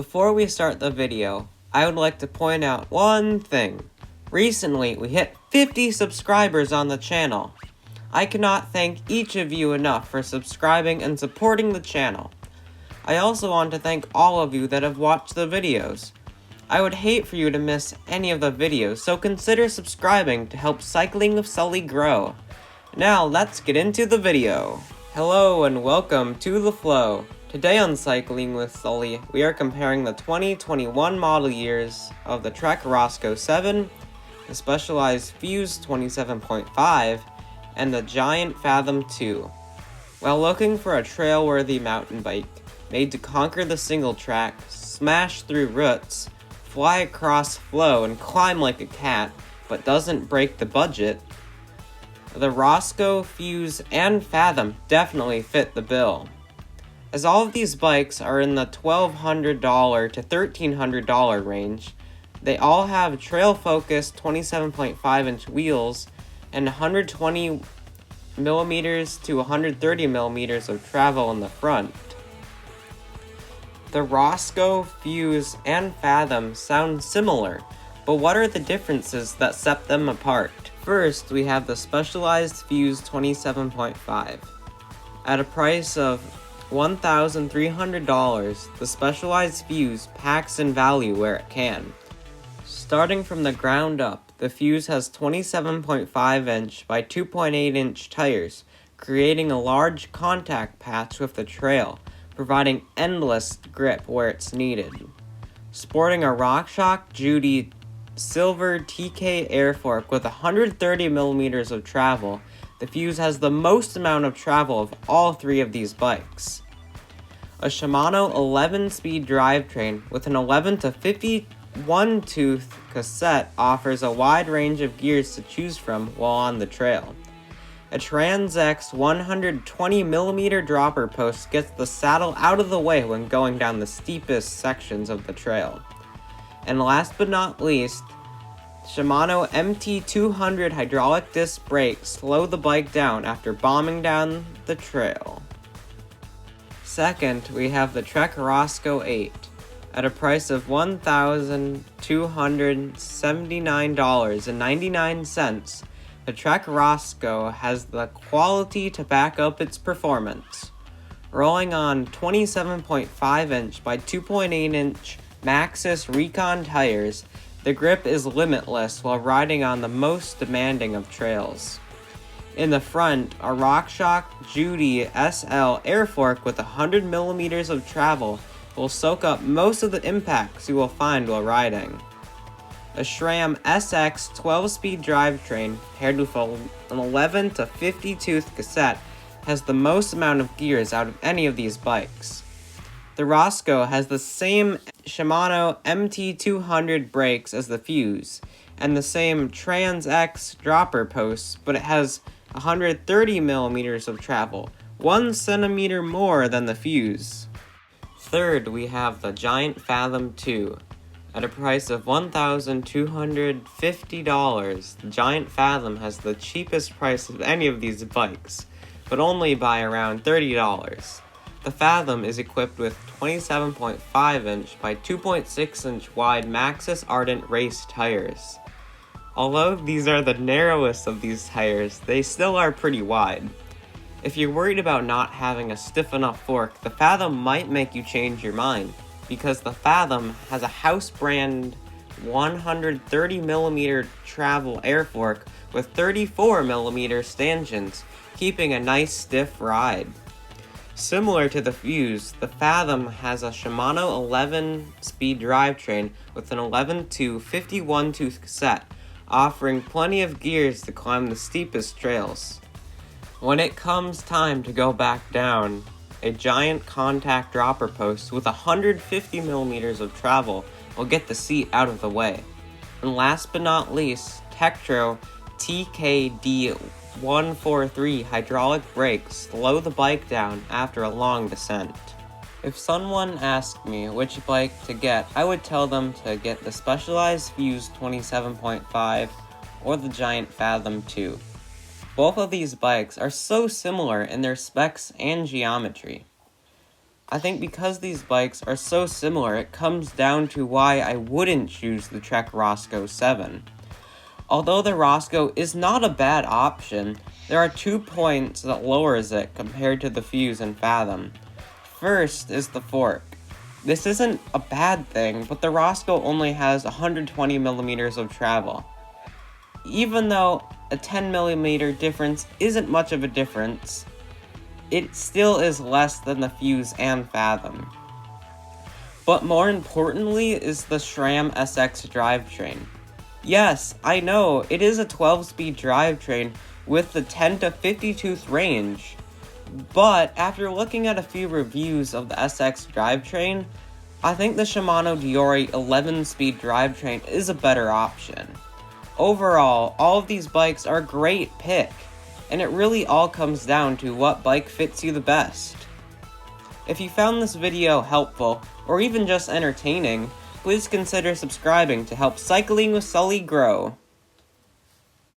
Before we start the video, I would like to point out one thing. Recently, we hit 50 subscribers on the channel. I cannot thank each of you enough for subscribing and supporting the channel. I also want to thank all of you that have watched the videos. I would hate for you to miss any of the videos, so consider subscribing to help Cycling with Sully grow. Now, let's get into the video. Hello and welcome to The Flow. Today on Cycling with Sully, we are comparing the 2021 model years of the Trek Roscoe 7, the Specialized Fuse 27.5, and the Giant Fathom 2. While looking for a trail-worthy mountain bike, made to conquer the single track, smash through roots, fly across flow, and climb like a cat, but doesn't break the budget, the Roscoe, Fuse, and Fathom definitely fit the bill. As all of these bikes are in the $1,200 to $1,300 range, they all have trail-focused 27.5-inch wheels and 120mm to 130mm of travel in the front. The Roscoe, Fuse, and Fathom sound similar, but what are the differences that set them apart? First, we have the Specialized Fuse 27.5. At a price of $1,300, the Specialized Fuse packs in value where it can. Starting from the ground up, the Fuse has 27.5-inch by 2.8-inch tires, creating a large contact patch with the trail, providing endless grip where it's needed. Sporting a RockShox Judy silver TK air fork with 130mm of travel, the Fuse has the most amount of travel of all three of these bikes. A Shimano 11-speed drivetrain with an 11 to 51 tooth cassette offers a wide range of gears to choose from while on the trail. A Trans-X 120mm dropper post gets the saddle out of the way when going down the steepest sections of the trail. And last but not least, Shimano MT200 hydraulic disc brakes slow the bike down after bombing down the trail. Second, we have the Trek Roscoe 8. At a price of $1,279.99, the Trek Roscoe has the quality to back up its performance. Rolling on 27.5-inch by 2.8-inch Maxxis Recon tires, the grip is limitless while riding on the most demanding of trails. In the front, a RockShox Judy SL air fork with 100mm of travel will soak up most of the impacts you will find while riding. A SRAM SX 12-speed drivetrain paired with an 11 to 50 tooth cassette has the most amount of gears out of any of these bikes. The Roscoe has the same Shimano MT200 brakes as the Fuse, and the same Trans-X dropper posts, but it has 130mm of travel, 1 centimeter more than the Fuse. Third, we have the Giant Fathom 2. At a price of $1,250, the Giant Fathom has the cheapest price of any of these bikes, but only by around $30. The Fathom is equipped with 27.5-inch by 2.6-inch wide Maxxis Ardent race tires. Although these are the narrowest of these tires, they still are pretty wide. If you're worried about not having a stiff enough fork, the Fathom might make you change your mind, because the Fathom has a house brand 130mm travel air fork with 34mm stanchions, keeping a nice stiff ride. Similar to the Fuse, the Fathom has a Shimano 11-speed drivetrain with an 11 to 51 tooth cassette, offering plenty of gears to climb the steepest trails. When it comes time to go back down, a giant contact dropper post with 150mm of travel will get the seat out of the way. And last but not least, Tektro TKD 143 hydraulic brakes slow the bike down after a long descent. If someone asked me which bike to get, I would tell them to get the Specialized Fuse 27.5 or the Giant Fathom 2. Both of these bikes are so similar in their specs and geometry. I think because these bikes are so similar, it comes down to why I wouldn't choose the Trek Roscoe 7. Although the Roscoe is not a bad option, there are 2 points that lowers it compared to the Fuse and Fathom. First is the fork. This isn't a bad thing, but the Roscoe only has 120mm of travel. Even though a 10mm difference isn't much of a difference, it still is less than the Fuse and Fathom. But more importantly is the SRAM SX drivetrain. Yes, I know, it is a 12-speed drivetrain with the 10 to 50 tooth range, but after looking at a few reviews of the SX drivetrain, I think the Shimano Diori 11-speed drivetrain is a better option. Overall, all of these bikes are a great pick, and it really all comes down to what bike fits you the best. If you found this video helpful, or even just entertaining, please consider subscribing to help Cycling with Sully grow.